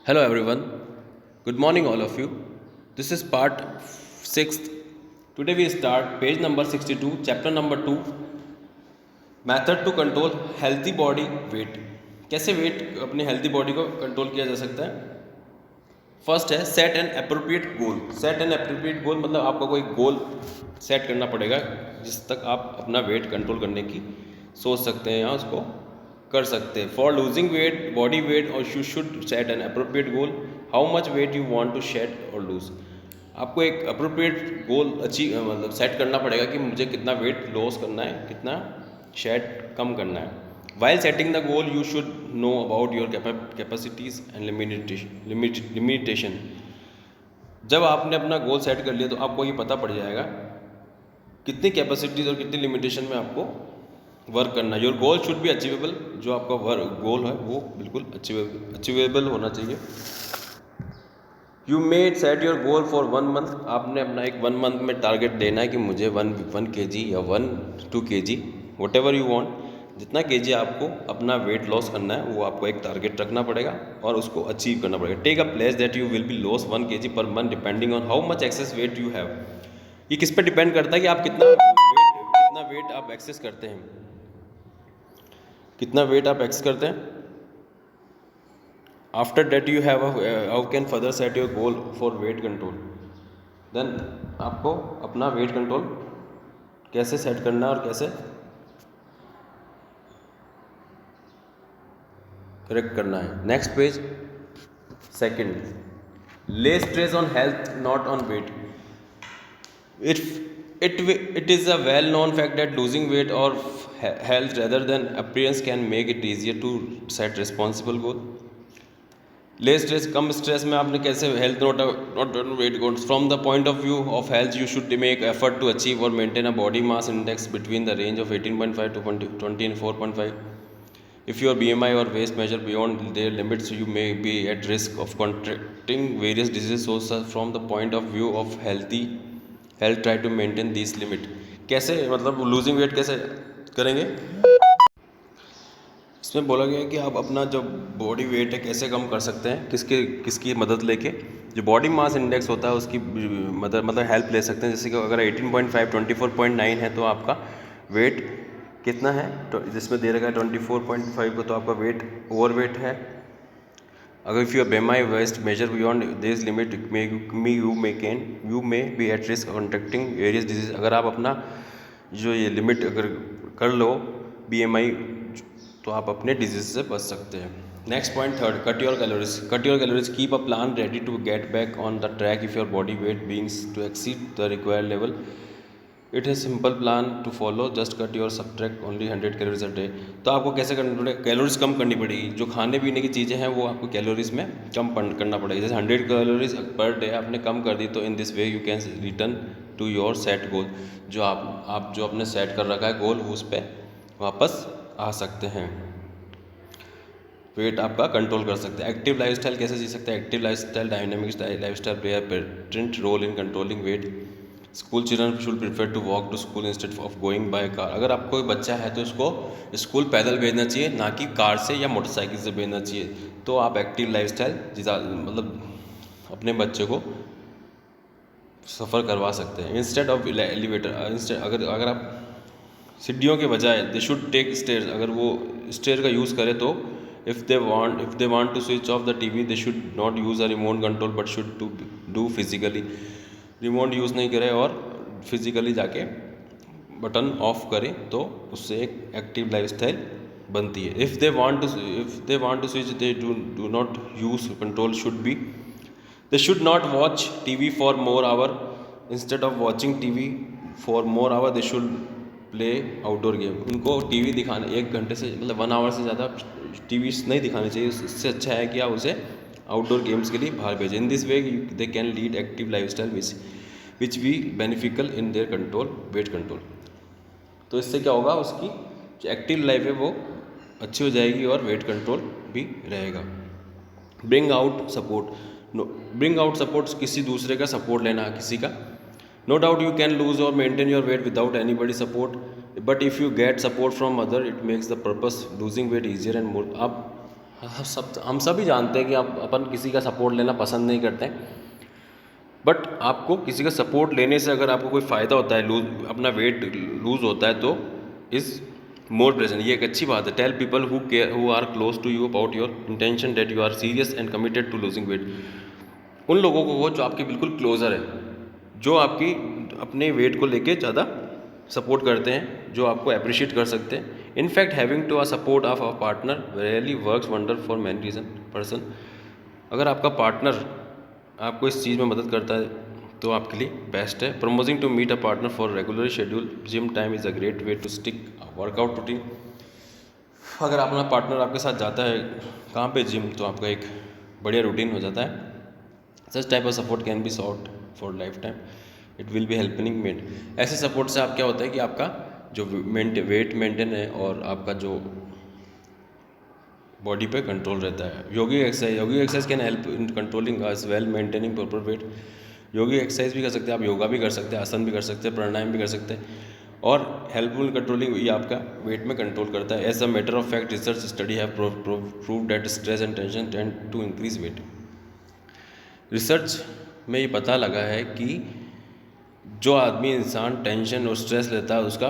Hello everyone. Good morning all of you. This is part 6th. Today we start page number 62, chapter number 2, method to control healthy body weight. कैसे weight अपने healthy body को control किया जा सकता है। First है set an appropriate goal. Set an appropriate goal मतलब आपको कोई गोल सेट करना पड़ेगा जिस तक आप अपना वेट कंट्रोल करने की सोच सकते हैं या उसको कर सकते हैं। For losing weight body weight और you should set an appropriate goal how much weight you want to shed और लूज। आपको एक अप्रोप्रिएट गोल मतलब सेट करना पड़ेगा कि मुझे कितना वेट लॉस करना है, कितना शेड कम करना है। While setting the goal, you should know about your capacities and limitation. जब आपने अपना गोल सेट कर लिया तो आपको ये पता पड़ जाएगा कितनी कैपेसिटीज़ और कितनी लिमिटेशन में आपको वर्क करना है। Your goal should be achievable. जो आपका गोल है वो बिल्कुल अचीवेबल होना चाहिए। You may set your goal for 1 month. आपने अपना एक 1 मंथ में टारगेट देना है कि मुझे 1 kg या 2 kg what ever you want, जितना kg आपको अपना वेट लॉस करना है वो आपको एक टारगेट रखना पड़ेगा और उसको अचीव करना पड़ेगा। Take a place that you will be loss 1 kg per month depending on how much excess weight you have. ये किस पे डिपेंड करता है कि आप कितना वेट आप एक्सेस करते हैं, कितना वेट आप एक्सेस करते हैं। After that you have how can further set your goal for weight control. Then आपको अपना वेट कंट्रोल कैसे सेट करना है और कैसे करेक्ट करना है। Next page second, lay stress on health not on weight. It is a well known fact that losing weight or health rather than appearance can make it easier to set responsible goal. ले stress, कम stress में आपने कैसे health not weight goals. From the point of view of health you should make effort to achieve और maintain a body mass index between the range of 18.5 to 24.5. If your BMI or waist measure beyond their limits, you may be at risk of contracting various diseases. So from the point of view of health, try to maintain this limit. कैसे मतलब losing weight कैसे करेंगे। इसमें बोला गया है कि आप अपना जो बॉडी वेट है कैसे कम कर सकते हैं, किसकी मदद लेके। जो बॉडी मास इंडेक्स होता है उसकी मदद मतलब हेल्प ले सकते हैं। जैसे कि अगर 18.5 24.9 है तो आपका वेट कितना है, तो जिसमें दे रखा है 24.5 को, तो आपका वेट ओवर वेट है। अगर if your BMI waist measure beyond this limit you may be at risk contracting various disease. अगर आप अपना जो ये लिमिट अगर कर लो BMI, तो आप अपने डिजीज से बच सकते हैं। Next point third, cut your calories. Keep a plan ready to get back on the track if your body weight begins to exceed the required level. It has simple plan to follow, just cut your subtract only 100 calories a day. तो आपको कैसे करना पड़ेगा, calories कम करनी पड़ेगी। जो खाने पीने की चीज़ें हैं वो आपको कैलोरीज में कम करना पड़ेगा। जैसे 100 कैलोरीज पर डे आपने कम कर दी, तो in this way you can return to your set goal. जो आप जो अपने सेट कर रखा है गोल, उस पर वापस आ सकते हैं, वेट आपका कंट्रोल कर सकते हैं। एक्टिव लाइफस्टाइल कैसे जी सकते हैं। Active lifestyle dynamic lifestyle play a parent role in controlling weight. School children should prefer to walk to school instead of going by car. अगर आपको कोई बच्चा है तो उसको स्कूल पैदल भेजना चाहिए, ना कि कार से या मोटरसाइकिल से भेजना चाहिए। तो आप एक्टिव लाइफस्टाइल मतलब अपने बच्चे को सफ़र करवा सकते हैं। इंस्टेड ऑफ एलिवेटर, अगर आप सीढ़ियों के बजाय दे शुड टेक स्टेयर्स। अगर वो स्टेयर का यूज़ करें तो if they want to switch off the TV, they should not use a remote control but should do physically। Remote use नहीं करें और फिज़िकली जाके बटन ऑफ करें, तो उससे एक एक्टिव लाइफस्टाइल बनती है। If they want to switch, they do not use control they should not watch TV for more hour. Instead of watching TV for more hour, they should play outdoor game. उनको TV दिखाने 1 घंटे से मतलब 1 our से ज़्यादा TV नहीं दिखानी चाहिए। इससे अच्छा है कि आप उसे आउटडोर गेम्स के लिए बाहर भेजें। In this way they can lead active lifestyle which we beneficial in their control weight control. तो इससे क्या होगा, उसकी जो एक्टिव लाइफ है वो अच्छी हो जाएगी और वेट कंट्रोल भी रहेगा। ब्रिंग आउट सपोर्ट, किसी दूसरे का सपोर्ट लेना, किसी का। No doubt you can lose और maintain your weight without anybody support, but if you get support from other it makes the purpose losing weight easier and more. आप हम सभी जानते हैं कि आप अपन किसी का सपोर्ट लेना पसंद नहीं करते हैं, बट आपको किसी का सपोर्ट लेने से अगर आपको कोई फ़ायदा होता है, लूज अपना वेट लूज़ होता है, तो इज़ मोर प्रेजेंट। ये एक अच्छी बात है। Tell people who are close to you about your intention that you are serious and committed to losing weight. उन लोगों को वो जो आपके बिल्कुल क्लोज़र है, जो आपकी अपने वेट को लेके ज़्यादा सपोर्ट करते हैं, जो आपको अप्रिशिएट कर सकते हैं। In fact having to a support of a partner really works wonder for many reason person. अगर आपका पार्टनर आपको इस चीज़ में मदद करता है तो आपके लिए बेस्ट है। Promising to meet a partner for regular schedule gym time is a great way to stick workout routine. अगर अपना पार्टनर आपके साथ जाता है कहाँ पे, जिम, तो आपका एक बढ़िया रूटीन हो जाता है। Such type of support can be sought for life time, it will be helping main. ऐसे सपोर्ट से आप क्या होता है कि आपका जो वेट मेंटेन है और आपका जो बॉडी पे कंट्रोल रहता है। Yogi exercise can help in controlling as well maintaining proper weight. Yogi exercise भी कर सकते हैं आप, योगा भी कर सकते हैं, आसन भी कर सकते हैं, प्राणायाम भी कर सकते हैं, और हेल्पफुल कंट्रोलिंग ये आपका वेट में कंट्रोल करता है। As a matter of fact research study have prove that stress and tension tend to increase weight. Research में ये पता लगा है कि जो आदमी इंसान टेंशन और स्ट्रेस लेता है उसका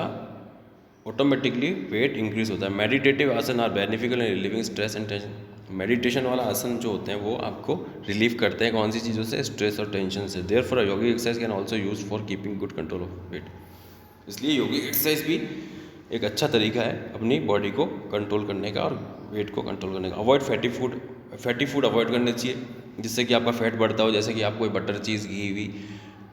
ऑटोमेटिकली वेट इंक्रीज होता है। Meditative asan are beneficial in relieving stress and tension. Meditation वाला आसन जो होते हैं वो आपको रिलीव करते हैं कौन सी चीज़ों से, स्ट्रेस और टेंशन से। Therefore yogic exercise can also use for keeping good control of weight. इसलिए योगिक एक्सरसाइज भी एक अच्छा तरीका है अपनी बॉडी को कंट्रोल करने का और वेट को कंट्रोल करने का। अवॉइड फैटी फूड अवॉइड करने चाहिए जिससे कि आपका फैट बढ़ता हो, जैसे कि आप कोई बटर, चीज़, घी वी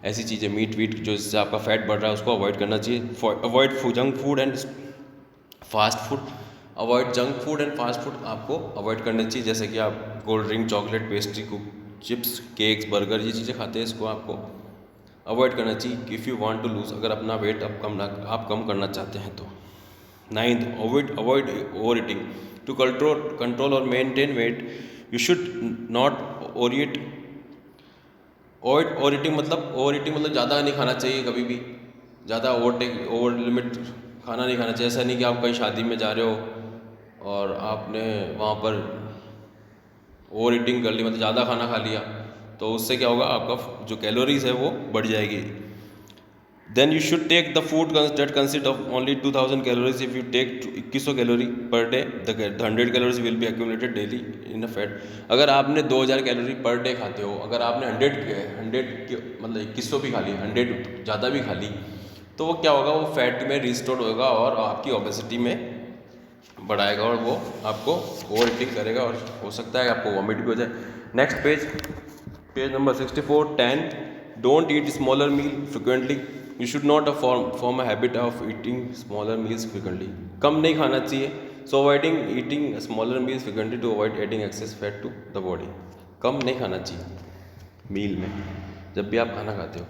ऐसी चीज़ें, मीट वीट जो जिससे आपका फैट बढ़ रहा है उसको अवॉइड करना चाहिए। Avoid junk food and fast food. Avoid junk food and fast food आपको अवॉइड करना चाहिए, जैसे कि आप cold drink, chocolate, pastry, cook, chips, cakes, burger, ये चीज़ें खाते हैं, इसको आपको अवॉइड करना चाहिए if you want to lose, अगर अपना वेट आप कम करना चाहते हैं तो। 9th, avoid over eating. To control और maintain weight you should not over eat. Over eating मतलब ज़्यादा नहीं खाना चाहिए कभी भी, ज़्यादा ओवर लिमिट खाना नहीं खाना चाहिए। ऐसा नहीं कि आप कहीं शादी में जा रहे हो और आपने वहाँ पर ओवर ईटिंग कर ली, मतलब ज़्यादा खाना खा लिया, तो उससे क्या होगा, आपका जो कैलोरीज है वो बढ़ जाएगी। Then you should take the food that consist of only 2000 calories. If you take 2100 calorie per day, the 100 calories will be accumulated daily in a fat. अगर आपने 2000 कैलोरी पर डे खाते हो, अगर आपने 100 मतलब 2100 भी खा ली, 100 ज़्यादा भी खा ली, तो वो क्या होगा, वो फैट में रिस्टोर होगा और आपकी ओबेसिटी में बढ़ाएगा और वो आपको ओवर ईटिंग करेगा और हो सकता है आपको वॉमिट भी हो जाए। Next page number 64। 10, don't eat smaller meal frequently. You should not form a habit of eating smaller meals frequently. कम नहीं खाना चाहिए। So avoiding eating smaller meals frequently to avoid adding excess fat to the body. कम नहीं खाना चाहिए मील में, जब भी आप खाना खाते हो।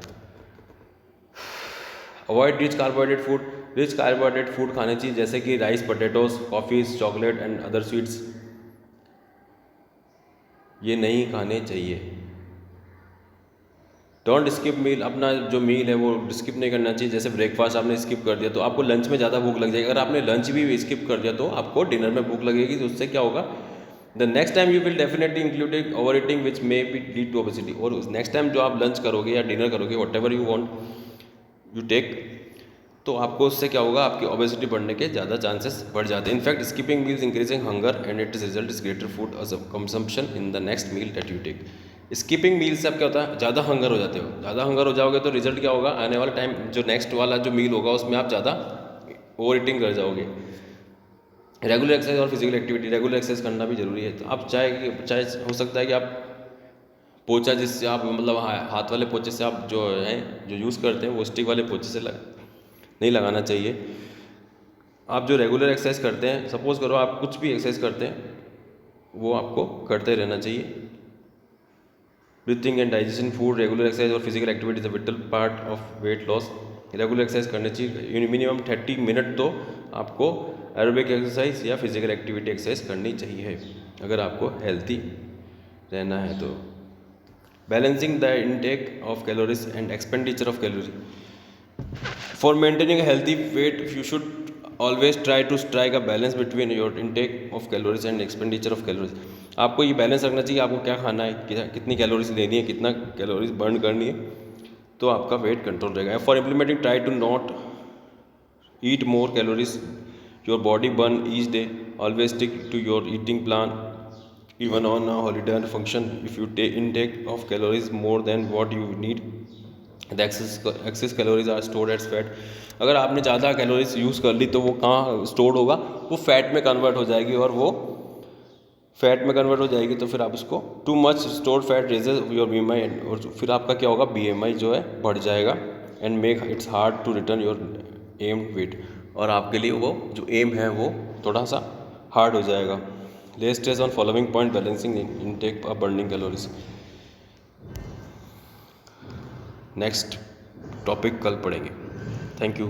अवॉइड रिच कार्बोहाइड्रेट फूड खाने चाहिए, जैसे कि rice, potatoes, coffees, chocolate and other sweets, ये नहीं खाने चाहिए। डोंट स्किप मील। अपना जो मील है वो स्किप नहीं करना चाहिए। जैसे ब्रेकफास्ट आपने स्किप कर दिया तो आपको लंच में ज़्यादा भूख लग जाएगी। अगर आपने लंच भी स्किप कर दिया तो आपको डिनर में भूख लगेगी, तो उससे क्या होगा, the next time you will definitely including over eating which may be lead to obesity. और नेक्स्ट टाइम जो आप लंच करोगे या डिनर करोगे, whatever you want you take, तो आपको उससे क्या होगा, आपकी ओबेसिटी बढ़ने के ज़्यादा चांसेस बढ़ जाते हैं। In fact skipping meals increasing hunger and it result is greater food consumption in the next meal that you take. Skipping meal से अब क्या होता है, ज़्यादा हंगर हो जाते हो। ज़्यादा हंगर हो जाओगे तो रिजल्ट क्या होगा, आने वाला टाइम जो नेक्स्ट वाला जो मील होगा उसमें आप ज़्यादा ओवर ईटिंग कर जाओगे। रेगुलर एक्सरसाइज और फिजिकल एक्टिविटी। रेगुलर एक्सरसाइज करना भी जरूरी है। तो आप चाहे हो सकता है कि आप पोचा, जिससे आप मतलब हाथ वाले पोचे से आप जो हैं जो यूज़ करते हैं वो स्टिक वाले पोचे से नहीं लगाना चाहिए। आप जो रेगुलर एक्सरसाइज करते हैं, सपोज करो आप कुछ भी एक्सरसाइज करते हैं, वो आपको करते रहना चाहिए। Breathing and digestion, food, regular exercise और physical activity is a vital part of weight loss. Regular exercise करनी चाहिए, मिनिमम 30 मिनट तो आपको एरोबिक एक्सरसाइज या फिजिकल एक्टिविटी एक्सरसाइज करनी चाहिए अगर आपको हेल्थी रहना है तो। Balancing the intake of calories and expenditure of calorie. For maintaining healthy weight you should always try to strike a balance between your intake of calories and expenditure of calories. आपको ये balance रखना चाहिए, आपको क्या खाना है, कितनी calories लेनी है, कितना कैलोरीज बर्न करनी है, तो आपका वेट कंट्रोल रहेगा। For implementing try to not eat more calories your body burn each day, always stick to your eating plan even on a holiday or function. If you take intake of calories more than what you need, the excess calories are stored as fat. अगर आपने ज़्यादा calories use कर ली तो वो कहाँ stored होगा, वो fat में कन्वर्ट हो जाएगी, और वो फैट में कन्वर्ट हो जाएगी तो फिर आप उसको too much stored fat raises your BMI, और फिर आपका क्या होगा, BMI जो है बढ़ जाएगा, and make it's hard to return your aim weight, और आपके लिए वो जो एम है वो थोड़ा सा हार्ड हो जाएगा। Lay stress on following point: balancing intake of burning calories. Next topic कल पढ़ेंगे। Thank you.